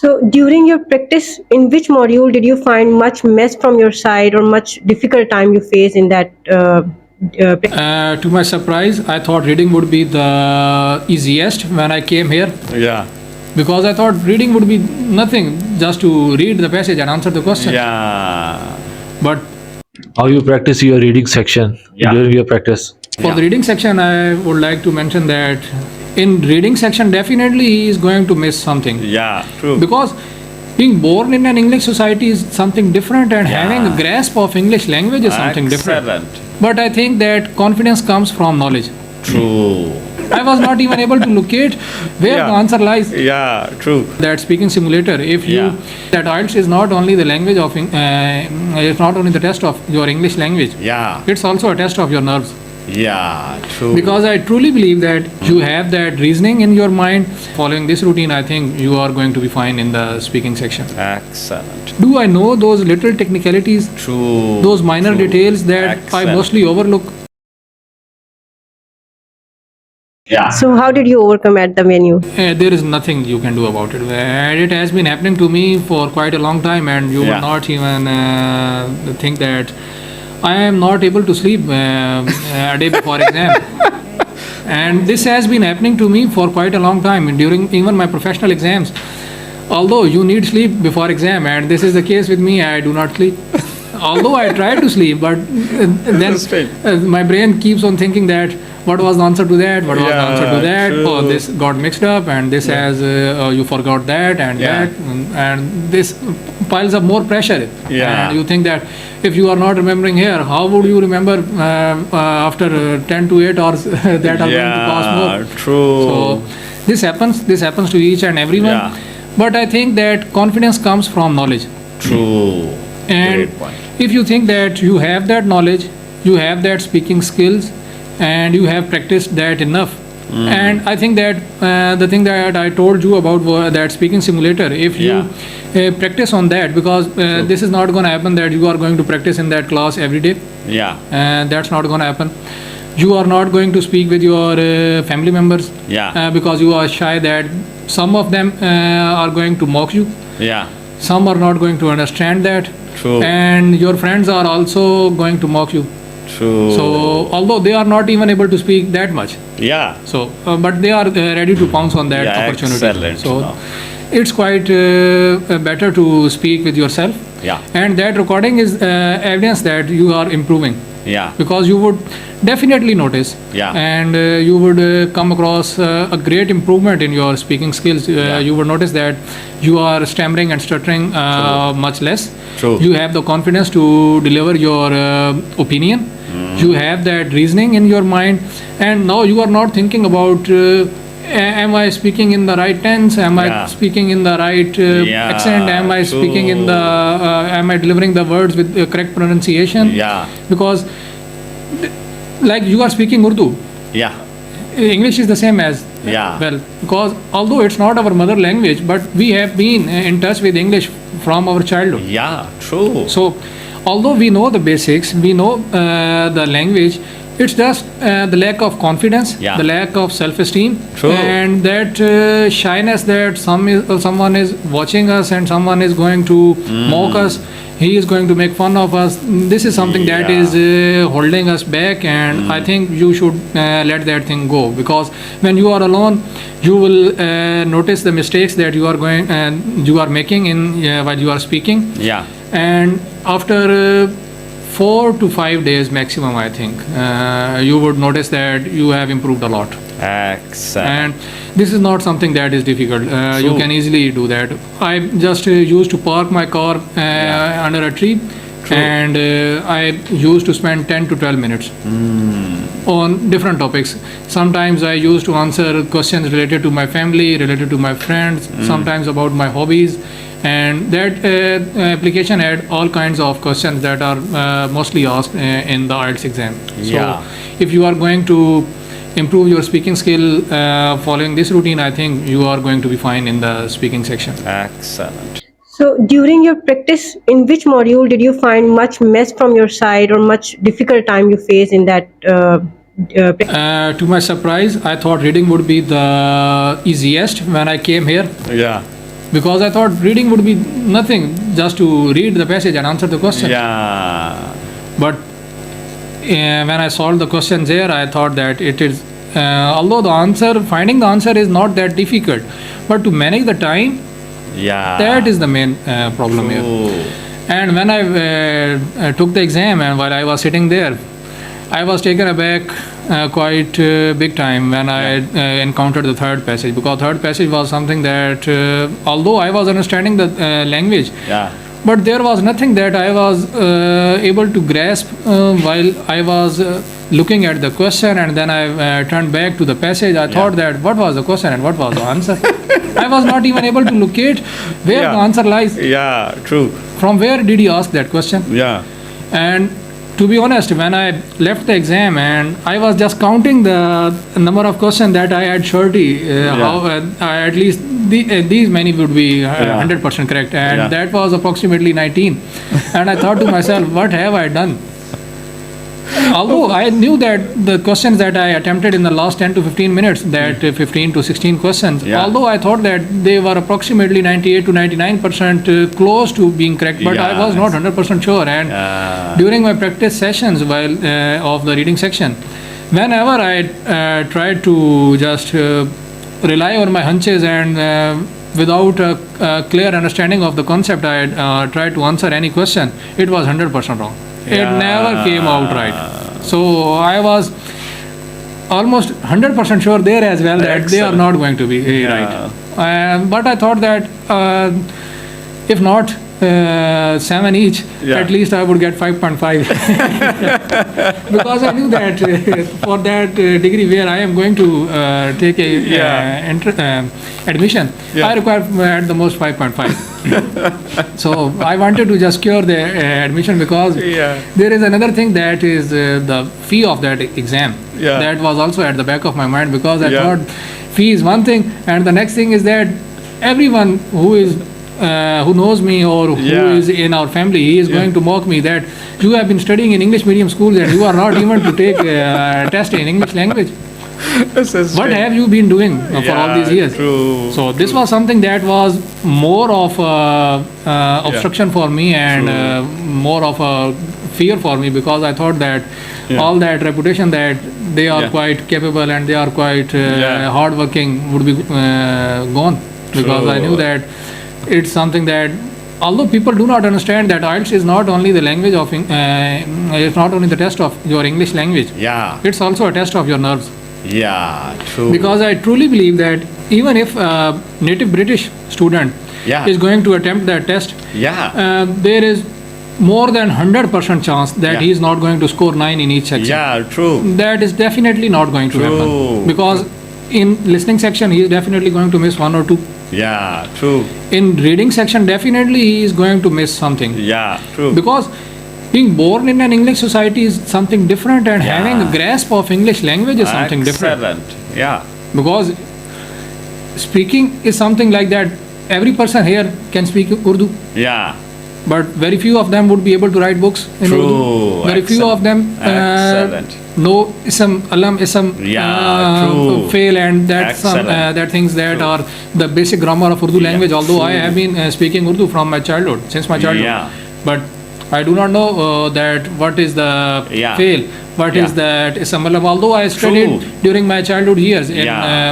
So during your practice, in which module did you find much mess from your side or much difficult time you face in that? To my surprise, I thought reading would be the easiest when I came here. Yeah. Because I thought reading would be nothing, just to read the passage and answer the question. Yeah. But How you practice your reading section during your practice? for the reading section, I would like to mention that in reading section, definitely he is going to miss something. Yeah, true. Because being born in an English society is something different, and having a grasp of English language is something different. Excellent. But I think that confidence comes from knowledge. True. I was not even able to locate where the answer lies. Yeah, true. That speaking simulator, if you that IELTS is not only the language of it's not only the test of your English language. Yeah. It's also a test of your nerves. Yeah, true. Because I truly believe that you have that reasoning in your mind. Following this routine, I think you are going to be fine in the speaking section. Excellent. Do I know those little technicalities? True. Those minor details that I mostly overlook? Yeah. So how did you overcome at the venue? There is nothing you can do about it. And it has been happening to me for quite a long time, and you will not even think that I am not able to sleep a day before exam. And this has been happening to me for quite a long time during even my professional exams. Although you need sleep before exam, and this is the case with me, I do not sleep. Although I try to sleep, but then my brain keeps on thinking that what was the answer to that, what was the answer to that, oh, this got mixed up, and this has you forgot that and that, and this piles up more pressure. And you think that if you are not remembering here, how would you remember after 10 to 8 hours that are going to pass more? True. So this happens to each and everyone. But I think that confidence comes from knowledge. True. And Great point. if you think that you have that knowledge, you have that speaking skills, and you have practiced that enough, and I think that the thing that I told you about that speaking simulator, if you practice on that, because this is not going to happen that you are going to practice in that class every day. And that's not going to happen. You are not going to speak with your family members because you are shy that some of them are going to mock you. Some are not going to understand that. And your friends are also going to mock you. So although they are not even able to speak that much, so but they are ready to pounce on that opportunity. Excellent. So it's quite better to speak with yourself, and that recording is evidence that you are improving. Because you would definitely notice, and you would come across a great improvement in your speaking skills. You would notice that you are stammering and stuttering much less. You have the confidence to deliver your opinion. You have that reasoning in your mind, and now you are not thinking about am I speaking in the right tense, am I speaking in the right accent, am I speaking in the am I delivering the words with the correct pronunciation. Because like you are speaking Urdu, English is the same as well, because although it's not our mother language, but we have been in touch with English from our childhood. So although we know the basics, we know the language, it's just the lack of confidence, the lack of self-esteem, and that shyness that someone is watching us and someone is going to mock us. He is going to make fun of us. This is something that is holding us back, and I think you should let that thing go, because when you are alone, you will notice the mistakes that you are making in while you are speaking. And after 4 to 5 days maximum, I think you would notice that you have improved a lot. Excellent. And this is not something that is difficult. You can easily do that. I just used to park my car under a tree, and I used to spend 10 to 12 minutes on different topics. Sometimes I used to answer questions related to my family, related to my friends, sometimes about my hobbies. And that application had all kinds of questions that are mostly asked in the IELTS exam. So if you are going to improve your speaking skill following this routine, I think you are going to be fine in the speaking section. Excellent. So during your practice, in which module did you find much mess from your side or much difficult time you face in that? To my surprise, I thought reading would be the easiest when I came here. because I thought reading would be nothing, just to read the passage and answer the question. Yeah. But when I solved the questions here, I thought that it is, although finding the answer is not that difficult, but to manage the time, that is the main problem here. And when I took the exam, and while I was sitting there, I was taken aback quite big time when I encountered the third passage, because third passage was something that although I was understanding the language, but there was nothing that I was able to grasp while I was looking at the question, and then I turned back to the passage. I thought that what was the question and what was the answer. I was not even able to locate where the answer lies. Yeah, true. From where did he ask that question? Yeah. And to be honest, when I left the exam and I was just counting the number of questions that I had surety, at least these many would be 100% correct, and that was approximately 19. And I thought to myself, what have I done? Although I knew that the questions that I attempted in the last 10 to 15 minutes, that 15 to 16 questions, although I thought that they were approximately 98 to 99% close to being correct, but I was not 100% sure. And during my practice sessions while of the reading section, whenever I tried to just rely on my hunches and without a clear understanding of the concept, I tried to answer any question, it was 100% wrong. It never came out right. So I was almost 100% sure there as well that they are not going to be right. But I thought that if not 7 each, at least I would get 5.5. Because I knew that for that degree where I am going to take a admission, I require at the most 5.5. So I wanted to just secure the admission, because there is another thing, that is the fee of that exam. That was also at the back of my mind, because I thought fee is one thing, and the next thing is that everyone who knows me or who is in our family, he is going to mock me that you have been studying in English medium schools and you are not even to take a test in English language. What have you been doing for all these years? So this was something that was more of obstruction for me, and more of a fear for me, because I thought that all that reputation that they are quite capable and they are quite hardworking would be gone, because I knew that it's something that, although people do not understand that IELTS is not only the language of it's not only the test of your English language, it's also a test of your nerves. True. Because I truly believe that even if a native British student is going to attempt that test, there is more than 100% chance that he is not going to score 9 in each section. True. That is definitely not going to happen, because in listening section he is definitely going to miss 1 or 2. True. In reading section, definitely he is going to miss something. True. Because being born in an English society is something different, and having a grasp of English language is something different. Because speaking is something like that. Every person here can speak Urdu. But very few of them would be able to write books in Urdu. Very few of them know ism, alam, ism, fail, and that things that are the basic grammar of Urdu language. Although I have been speaking Urdu from my childhood, since my childhood, but I do not know that what is the fail, what is that ism, alam. Although I studied during my childhood years in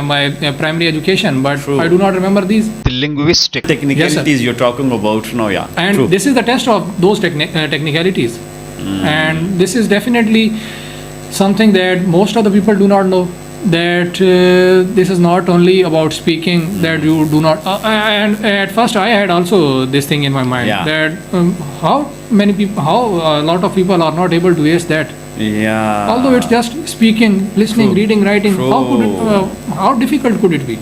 my primary education, but I do not remember these. The linguistic technicalities you're talking about now, and this is the test of those technicalities. And this is definitely something that most of the people do not know, that this is not only about speaking, that you do not and at first I had also this thing in my mind, that how a lot of people are not able to ace that. Although it's just speaking, listening, reading, writing, how difficult could it be?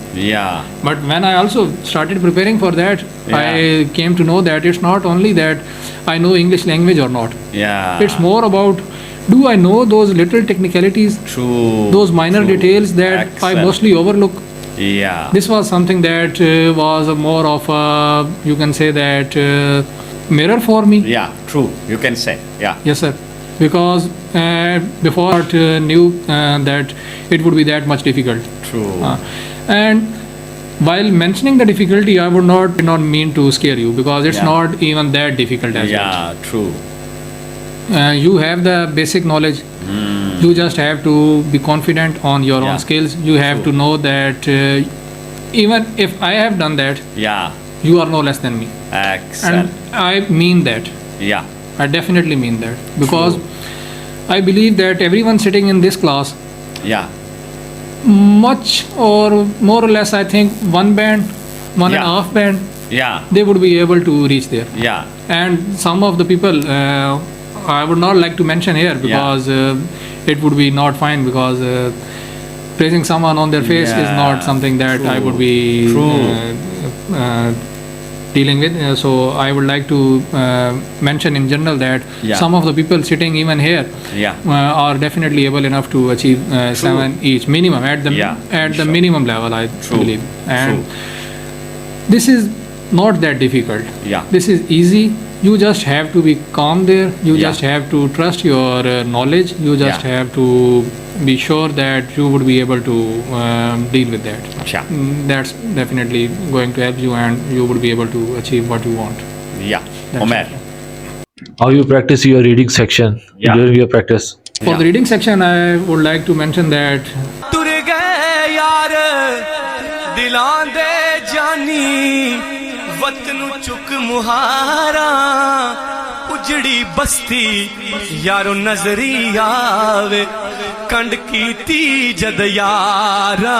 But when I also started preparing for that, I came to know that it's not only that I know English language or not. It's more about, do I know those little technicalities, those minor details that I mostly overlook. This was something that was more of a, you can say that, mirror for me. You can say. Yes, sir. Because before I knew that it would be that much difficult. And while mentioning the difficulty, I would not mean to scare you, because it's not even that difficult as well. Yeah, true. You have the basic knowledge. You just have to be confident on your own skills. You have to know that even if I have done that, you are no less than me. Excellent. And I mean that. Yeah. I definitely mean that, because I believe that everyone sitting in this class, much or more or less, I think one and a half band, they would be able to reach there. Yeah. And some of the people, I would not like to mention here, because it would be not fine, because praising someone on their face is not something that I would be dealing with. So I would like to mention in general that some of the people sitting even here are definitely able enough to achieve 7 each minimum at the minimum level, I believe. And this is not that difficult. This is easy. You just have to be calm there. You just have to trust your knowledge. You just have to be sure that you would be able to deal with that. That's definitely going to help you, and you would be able to achieve what you want. Umair. How you practice your reading section during your practice? For the reading section, I would like to mention that वतनु चुक मुहारा उजड़ी बस्ती यारो नजरी आवे कंड कीती जद यारा